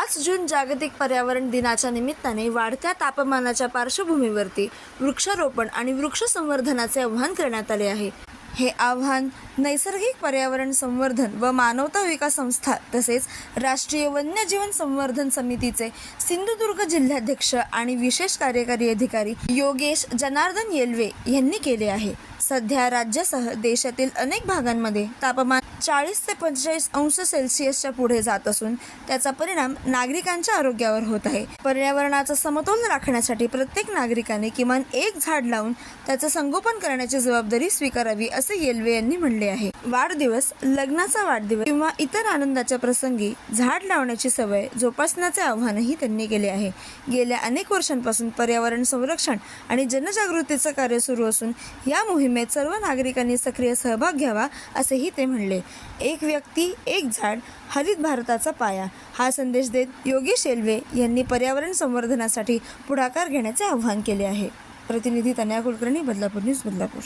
5 जून जागतिक पर्यावरण दिनाच्या निमित्ताने वाढत्या तापमानाच्या पार्श्वभूमीवरती वृक्षारोपण आणि वृक्ष संवर्धनाचे आवाहन करण्यात आले आहे। हे आवाहन नैसर्गिक पर्यावरण संवर्धन व मानवता विकास संस्था तसेच राष्ट्रीय वन्यजीवन संवर्धन समितीचे सिंधुदुर्ग जिल्हाध्यक्ष आणि विशेष कार्यकारी अधिकारी योगेश जनार्दन येल्वे यांनी केले आहे। सध्या राज्यासह देशातील अनेक भागांमध्ये तापमान 40 ते 45 अंश सेल्सिअसच्या पुढे जात असून त्याचा परिणाम नागरिकांच्या आरोग्यावर होत आहे। पर्यावरणाचा समतोल राखण्यासाठी प्रत्येक नागरिकाने किमान एक झाड लावून त्याचे संगोपन करण्याची जबाबदारी स्वीकारावी असे येल्वे यांनी म्हणले आहे। वाढदिवस, लग्नाचा वाढदिवस किंवा इतर आनंदाच्या प्रसंगी झाड लावण्याची सवय जोपासण्याचे आवाहनही त्यांनी केले आहे। गेल्या अनेक वर्षांपासून पर्यावरण संरक्षण आणि जनजागृतीचे कार्य सुरू असून या मोहिमेत सर्व नागरिकांनी सक्रिय सहभाग घ्यावा असेही ते म्हणले। एक व्यक्ती एक झाड, हरित भारताचा पाया हा संदेश देत योगेश येल्वे यांनी पर्यावरण संवर्धनासाठी पुढाकार घेण्याचे आवाहन केले आहे। प्रतिनिधी तनया कुलकर्णी, बदलापूर न्यूज, बदलापूर।